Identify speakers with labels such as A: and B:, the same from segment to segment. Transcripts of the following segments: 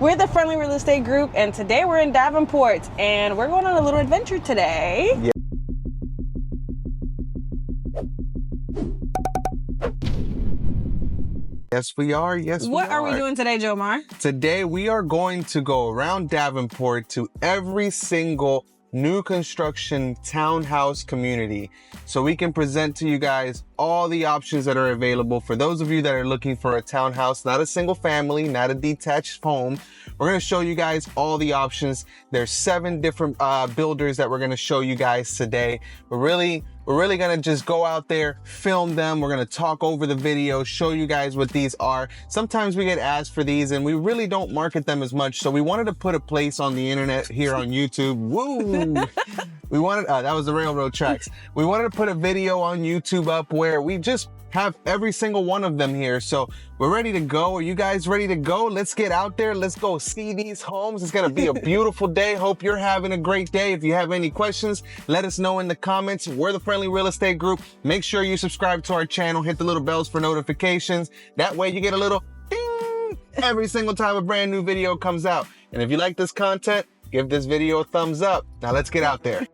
A: We're the Friendly Real Estate Group, and today we're in Davenport, and we're going on a little adventure today.
B: Yeah. Yes, we are. Yes,
A: What are we doing today, Jomar?
B: Today, we are going to go around Davenport to every single new construction townhouse community so we can present to you guys all the options that are available for those of you that are looking for a townhouse, not a single family, not a detached home. We're going to show you guys all the options. There's 7 different builders that we're going to show you guys today. We're really going to just go out there, film them. We're going to talk over the video, show you guys what these are. Sometimes we get asked for these and we really don't market them as much. So we wanted to put a place on the internet here on YouTube. Woo! We wanted, that was the railroad tracks. We wanted to put a video on YouTube up where we just have every single one of them here. So we're ready to go. Are you guys ready to go? Let's get out there. Let's go see these homes. It's going to be a beautiful day. Hope you're having a great day. If you have any questions, let us know in the comments. We're the Friendly Real Estate Group. Make sure you subscribe to our channel. Hit the little bells for notifications. That way you get a little ding every single time a brand new video comes out. And if you like this content, give this video a thumbs up. Now let's get out there.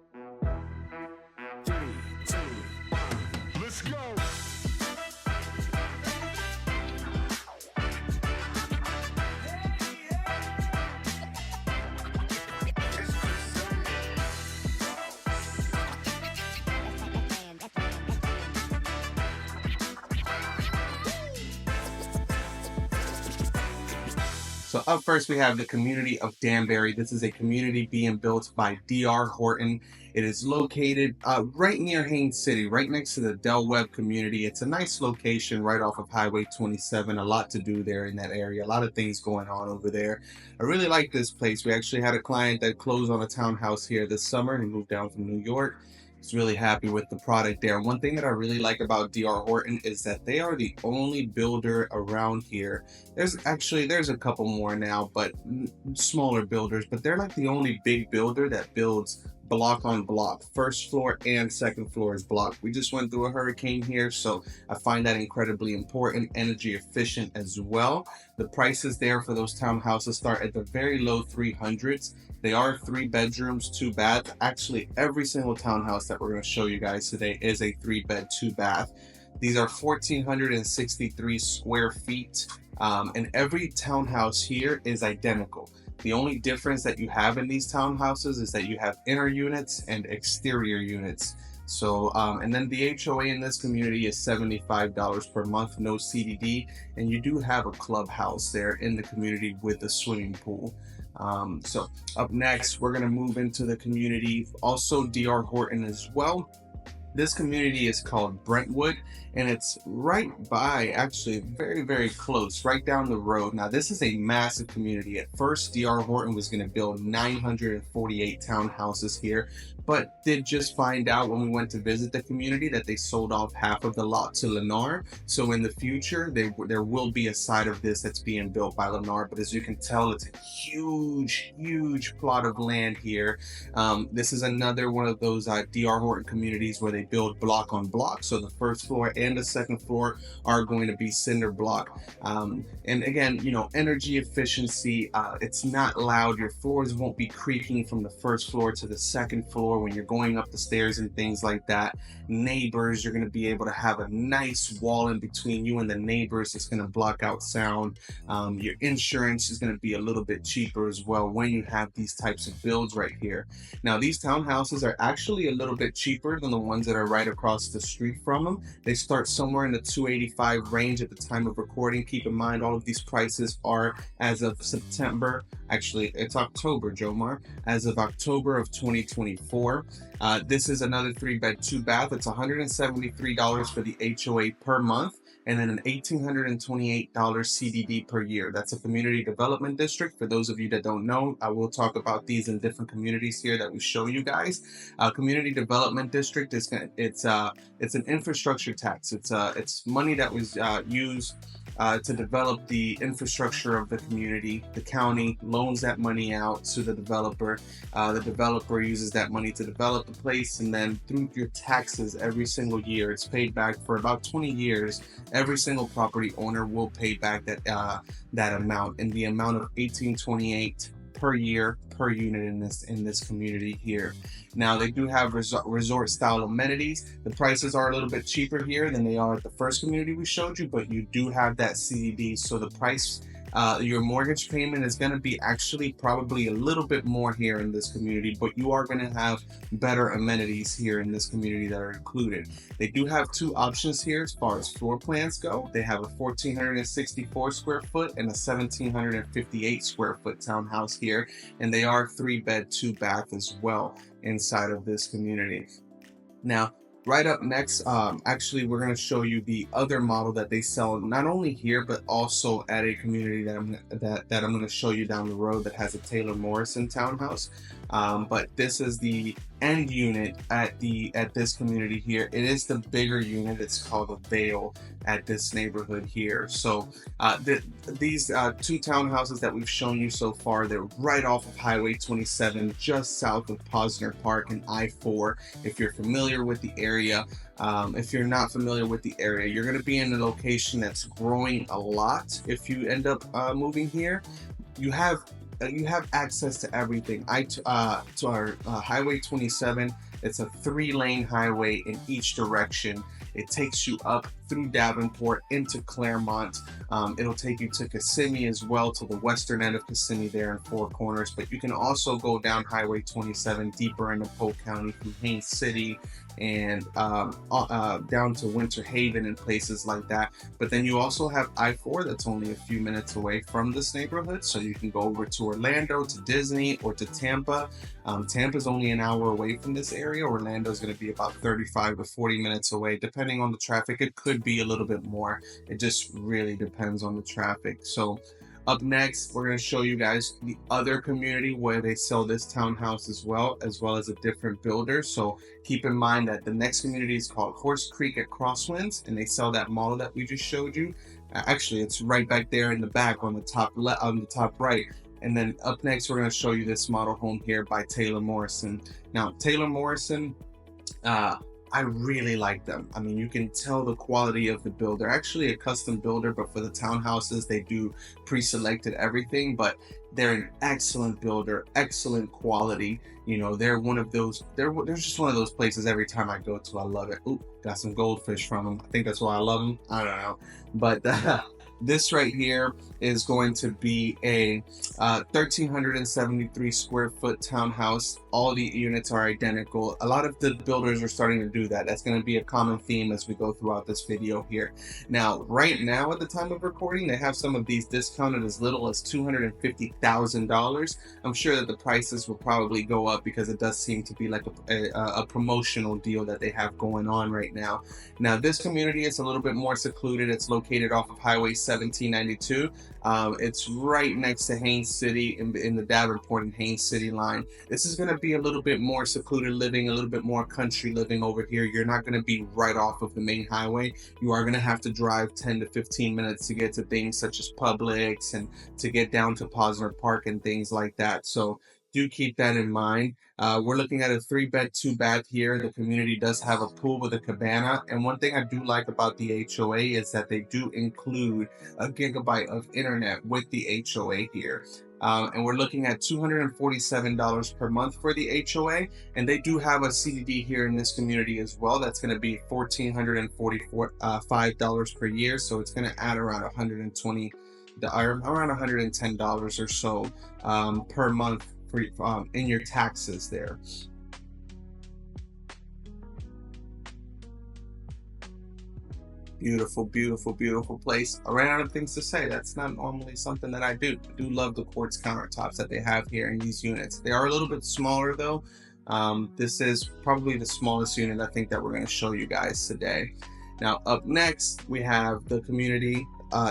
B: So up first, we have the community of Danbury. This is a community being built by D.R. Horton. It is located right near Haines City, right next to the Del Webb community. It's a nice location right off of Highway 27. A lot to do there in that area. A lot of things going on over there. I really like this place. We actually had a client that closed on a townhouse here this summer. He moved down from New York. He's really happy with the product there. One thing that I really like about D.R. Horton is that they are the only builder around here. There's a couple more now, but smaller builders, but they're like the only big builder that builds block on block. First floor and second floor is block. We just went through a hurricane here, so I find that incredibly important. Energy efficient as well. The prices there for those townhouses start at the very low 300s. They are 3 bedrooms, 2 baths. Actually, every single townhouse that we're going to show you guys today is a 3-bed, 2-bath. These are 1,463 square feet, and every townhouse here is identical. The only difference that you have in these townhouses is that you have inner units and exterior units. So, and then the HOA in this community is $75 per month, no CDD, and you do have a clubhouse there in the community with a swimming pool. So up next, we're going to move into the community, also D.R. Horton as well. This community is called Brentwood, and it's right by, actually very, very close, right down the road. Now, this is a massive community. At first, D.R. Horton was going to build 948 townhouses here, but did just find out when we went to visit the community that they sold off half of the lot to Lennar. So in the future, there will be a side of this that's being built by Lennar, but as you can tell, it's a huge, huge plot of land here. This is another one of those D.R. Horton communities where they build block on block. So the first floor and the second floor are going to be cinder block. And again, you know, energy efficiency, it's not loud. Your floors won't be creaking from the first floor to the second floor when you're going up the stairs and things like that. Neighbors, you're going to be able to have a nice wall in between you and the neighbors. It's going to block out sound. Your insurance is going to be a little bit cheaper as well when you have these types of builds right here. Now, these townhouses are actually a little bit cheaper than the ones that are right across the street from them. They start somewhere in the $285 range at the time of recording. Keep in mind, all of these prices are as of September. Actually, it's October, Jomar. As of October of 2024. This is another 3-bed, 2-bath. It's $173 for the HOA per month, and then an $1,828 CDD per year. That's a community development district. For those of you that don't know, I will talk about these in different communities here that we show you guys. Community development district is it's an infrastructure tax. It's money that was used to develop the infrastructure of the community. The county loans that money out to the developer. The developer uses that money to develop the place, and then through your taxes every single year, it's paid back for about 20 years. Every single property owner will pay back that amount, in the amount of 1828 per year per unit in this community here. Now they do have resort style amenities. The prices are a little bit cheaper here than they are at the first community we showed you, but you do have that CDD, so the price, your mortgage payment is going to be actually probably a little bit more here in this community, but you are going to have better amenities here in this community that are included. They do have two options here as far as floor plans go. They have a 1,464 square foot and a 1,758 square foot townhouse here, and they are 3-bed, 2-bath as well inside of this community. Now, right up next, actually, we're going to show you the other model that they sell not only here but also at a community that I'm going to show you down the road that has a Taylor Morrison townhouse. But this is the end unit at this community here. It is the bigger unit. It's called the Vale at this neighborhood here. So these two townhouses that we've shown you so far, they're right off of Highway 27, just south of Posner Park and I-4. If you're familiar with the area, if you're not familiar with the area, you're going to be in a location that's growing a lot. If you end up moving here, you have access to everything. To our Highway 27, it's a 3-lane highway in each direction. It takes you up through Davenport into Claremont. It'll take you to Kissimmee as well, to the western end of Kissimmee there in Four Corners. But you can also go down Highway 27 deeper into Polk County through Haines City and down to Winter Haven and places like that. But then you also have I-4 that's only a few minutes away from this neighborhood, so you can go over to Orlando, to Disney, or to Tampa. Tampa's only an hour away from this area. Orlando's going to be about 35 to 40 minutes away, depending on the traffic. It could be a little bit more. It just really depends on the traffic. So up next, we're going to show you guys the other community where they sell this townhouse as well as a different builder. So keep in mind that the next community is called Horse Creek at Crosswinds, and they sell that model that we just showed you. Actually, it's right back there in the back on the top right. And then up next, we're going to show you this model home here by Taylor Morrison. Now, Taylor Morrison, I really like them. I mean, you can tell the quality of the build. They're actually a custom builder, but for the townhouses, they do pre-selected everything, but they're an excellent builder, excellent quality. You know, they're one of those, they're just one of those places every time I go to, I love it. Ooh, got some goldfish from them. I think that's why I love them. I don't know. But this right here is going to be a 1,373 square foot townhouse. All the units are identical. A lot of the builders are starting to do that. That's going to be a common theme as we go throughout this video here. Now, right now at the time of recording, they have some of these discounted as little as $250,000. I'm sure that the prices will probably go up because it does seem to be like a promotional deal that they have going on right now. Now, this community is a little bit more secluded. It's located off of Highway 1792. It's right next to Haines City in the Davenport and Haines City line. This is going to be a little bit more secluded living, a little bit more country living over here. You're not going to be right off of the main highway. You are going to have to drive 10 to 15 minutes to get to things such as Publix and to get down to Posner Park and things like that. So do keep that in mind. We're looking at a 3-bed, 2-bath here. The community does have a pool with a cabana. And one thing I do like about the HOA is that they do include a gigabyte of internet with the HOA here. And we're looking at $247 per month for the HOA. And they do have a CDD here in this community as well. That's going to be $1,445 per year. So it's going to add around around $110 or so per month in your taxes there. Beautiful, beautiful, beautiful place. I ran out of things to say. That's not normally something that I do. I do love the quartz countertops that they have here in these units. They are a little bit smaller though. This is probably the smallest unit I think that we're going to show you guys today. Now up next we have the community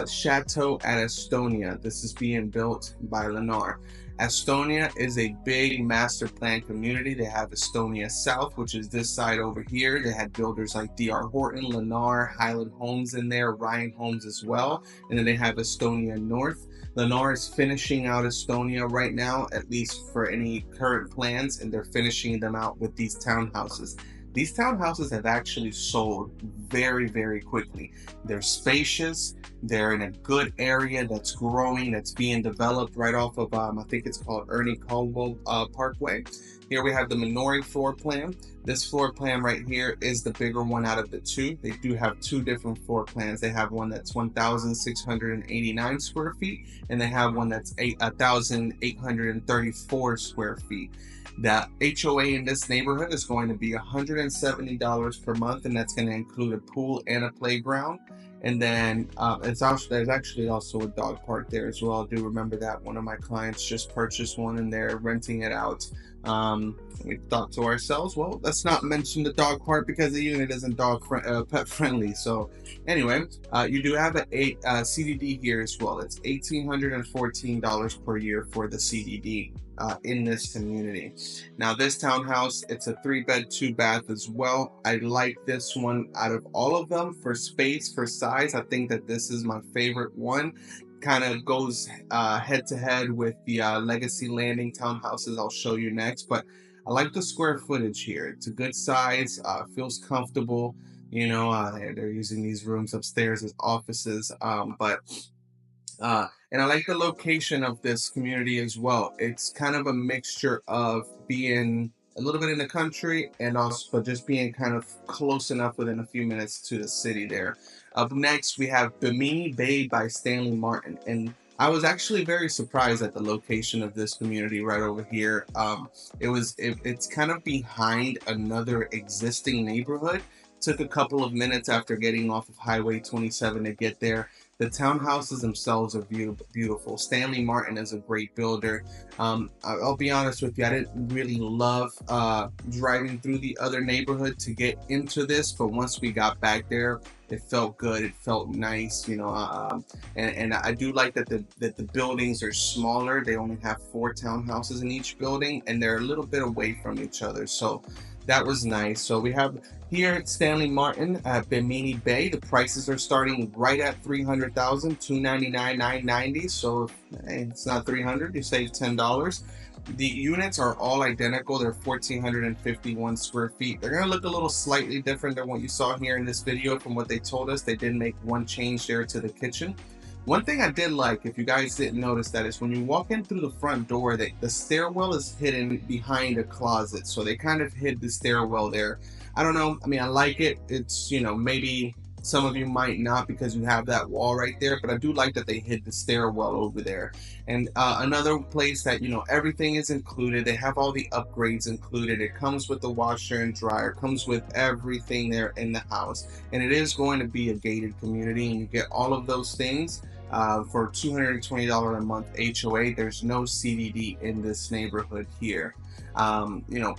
B: Chateau at Estonia. This is being built by Lennar. Estonia is a big master plan community. They have Estonia South, which is this side over here. They had builders like D.R. Horton, Lennar, Highland Homes in there, Ryan Homes as well. And then they have Estonia North. Lennar is finishing out Estonia right now, at least for any current plans, and they're finishing them out with these townhouses. These townhouses have actually sold very, very quickly. They're spacious. They're in a good area that's growing, that's being developed right off of, I think it's called Ernie Caldwell Parkway. Here we have the Minori floor plan. This floor plan right here is the bigger one out of the two. They do have two different floor plans. They have one that's 1,689 square feet, and they have one that's 1,834 square feet. The HOA in this neighborhood is going to be $170 per month, and that's going to include a pool and a playground. And then there's actually also a dog park there as well. I do remember that one of my clients just purchased one and they're renting it out. We thought to ourselves, well, let's not mention the dog park because the unit isn't pet friendly. So anyway, you do have a CDD here as well. It's $1,814 per year for the CDD in this community. Now this townhouse, it's a 3-bed, 2-bath as well. I like this one out of all of them for space, for size. I think that this is my favorite one. Kind of goes head to head with the Legacy Landing townhouses I'll show you next, but I like the square footage here. It's a good size, feels comfortable. You know, they're using these rooms upstairs as offices, and I like the location of this community as well. It's kind of a mixture of being a little bit in the country and also just being kind of close enough within a few minutes to the city there. Up next, we have Bimini Bay by Stanley Martin. And I was actually very surprised at the location of this community right over here. It's kind of behind another existing neighborhood. Took a couple of minutes after getting off of Highway 27 to get there. The townhouses themselves are beautiful. Stanley Martin is a great builder. I'll be honest with you, I didn't really love driving through the other neighborhood to get into this, but once we got back there, it felt good. It felt nice, you know. And I do like that the buildings are smaller. They only have 4 townhouses in each building, and they're a little bit away from each other. So that was nice. So we have here at Stanley Martin at Bimini Bay, the prices are starting right at $300,000, $299,990. $990. So hey, it's not $300. You save $10. The units are all identical. They're 1,451 square feet. They're going to look a little slightly different than what you saw here in this video. From what they told us, they did make one change there to the kitchen. One thing I did like, if you guys didn't notice that, is when you walk in through the front door, the stairwell is hidden behind a closet. So they kind of hid the stairwell there. I don't know. I mean, I like it. It's, you know, maybe some of you might not because you have that wall right there, but I do like that they hid the stairwell over there. And another place that, you know, everything is included. They have all the upgrades included. It comes with the washer and dryer, comes with everything there in the house. And it is going to be a gated community, and you get all of those things for $220 a month HOA. There's no CDD in this neighborhood here. You know,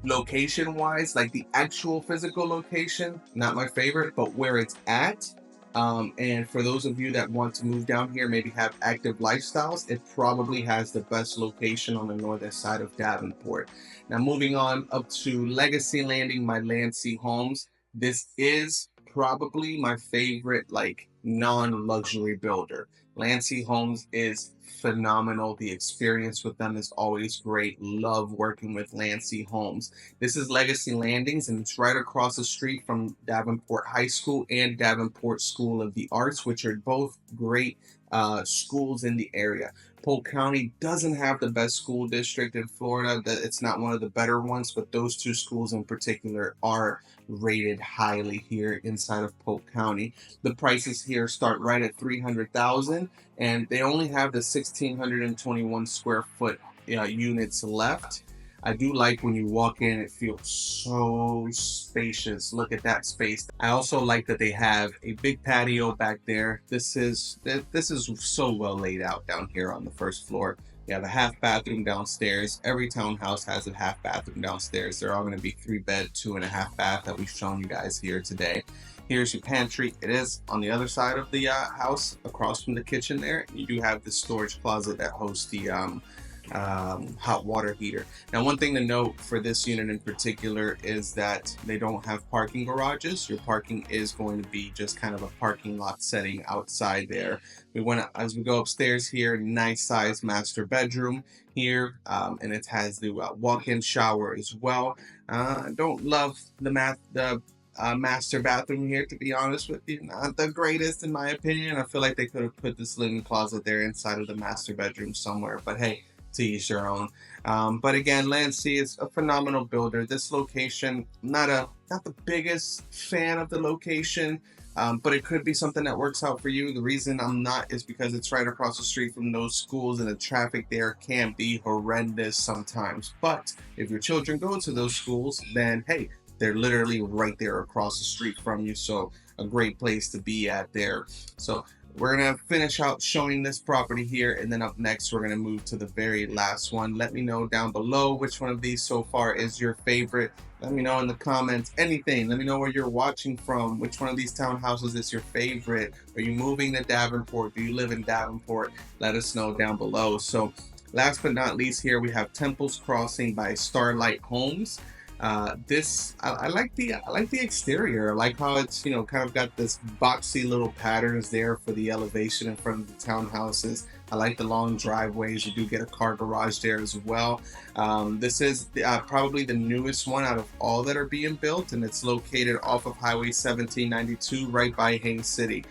B: location wise, like the actual physical location, not my favorite, but where it's at, and for those of you that want to move down here, maybe have active lifestyles, it probably has the best location on the northern side of Davenport. Now moving on up to Legacy Landing by Lancy Homes. This is probably my favorite like non-luxury builder. Lancy Homes is phenomenal. The experience with them is always great. Love working with Lancy Homes. This is Legacy Landings, and it's right across the street from Davenport High School and Davenport School of the Arts, which are both great schools in the area. Polk County doesn't have the best school district in Florida. It's not one of the better ones, but those two schools in particular are rated highly here inside of Polk County. The prices here start right at $300,000, and they only have the 1,621 square foot units left. I do like when you walk in, it feels so spacious. Look at that space. I also like that they have a big patio back there. This is so well laid out down here on the first floor. You have a half bathroom downstairs. Every townhouse has a half bathroom downstairs. They're all going to be 3-bed, 2.5 bath that we've shown you guys here today. Here's your pantry. It is on the other side of the house, across from the kitchen there. You do have the storage closet that hosts the hot water heater. Now, one thing to note for this unit in particular is that they don't have parking garages. Your parking is going to be just kind of a parking lot setting outside there. As we go upstairs here, nice size master bedroom here, and it has the walk-in shower as well. I don't love the master bathroom here, to be honest with you. Not the greatest in my opinion. I feel like they could have put this linen closet there inside of the master bedroom somewhere, but hey, to each their own. But again, Landsea is a phenomenal builder. This location, not the biggest fan of the location, but it could be something that works out for you. The reason I'm not is because it's right across the street from those schools, and the traffic there can be horrendous sometimes. But if your children go to those schools, then hey, they're literally right there across the street from you. So a great place to be at there. So we're gonna finish out showing this property here, and then up next we're gonna move to the very last one. Let me know down below which one of these so far is your favorite. Let me know in the comments anything. Let me know where you're watching from. Which one of these townhouses is your favorite? Are you moving to Davenport? Do you live in Davenport? Let us know down below. So last but not least, here we have Temples Crossing by Starlight Homes. I like the exterior. I like how it's, kind of got this boxy little patterns there for the elevation in front of the townhouses. I like the long driveways. You do get a car garage there as well. This is probably the newest one out of all that are being built, and it's located off of Highway 1792 right by Haines City.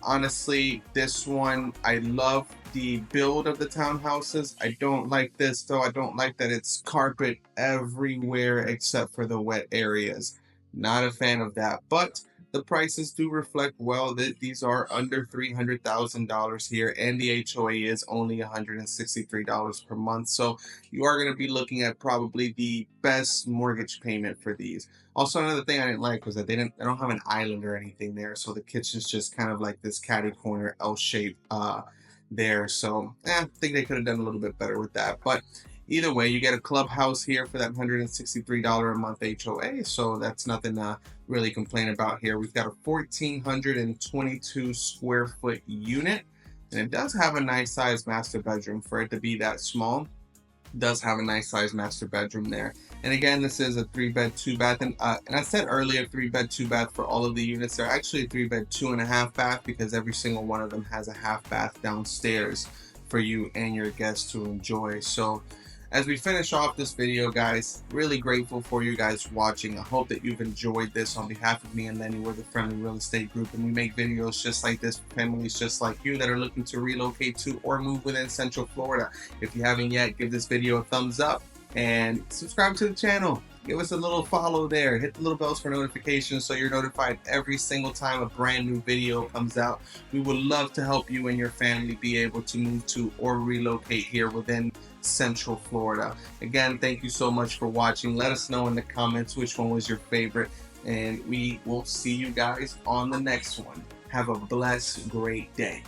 B: Honestly, this one, I love the build of the townhouses. I don't like this though. I don't like that it's carpet everywhere except for the wet areas. Not a fan of that, but the prices do reflect well that these are under $300,000 here, and the HOA is only $163 per month. So you are going to be looking at probably the best mortgage payment for these. Also, another thing I didn't like was that they don't have an island or anything there, so the kitchen's just kind of like this catty corner L shape there. So I think they could have done a little bit better with that. But either way, you get a clubhouse here for that $163 a month HOA, so that's nothing to really complain about here. We've got a 1,422 square foot unit, and it does have a nice size master bedroom. For it to be that small, it does have a nice size master bedroom there. And again, this is a 3-bed, 2-bath, and I said earlier 3-bed, 2-bath for all of the units. They're actually a 3-bed, 2.5 bath because every single one of them has a half bath downstairs for you and your guests to enjoy. So as we finish off this video, guys, really grateful for you guys watching. I hope that you've enjoyed this. On behalf of me and Lenny, we're the Friendly Real Estate Group, and we make videos just like this for families just like you that are looking to relocate to or move within Central Florida. If you haven't yet, give this video a thumbs up and subscribe to the channel. Give us a little follow there. Hit the little bells for notifications so you're notified every single time a brand new video comes out. We would love to help you and your family be able to move to or relocate here within Central Florida. Again, thank you so much for watching. Let us know in the comments which one was your favorite, and we will see you guys on the next one. Have a blessed, great day.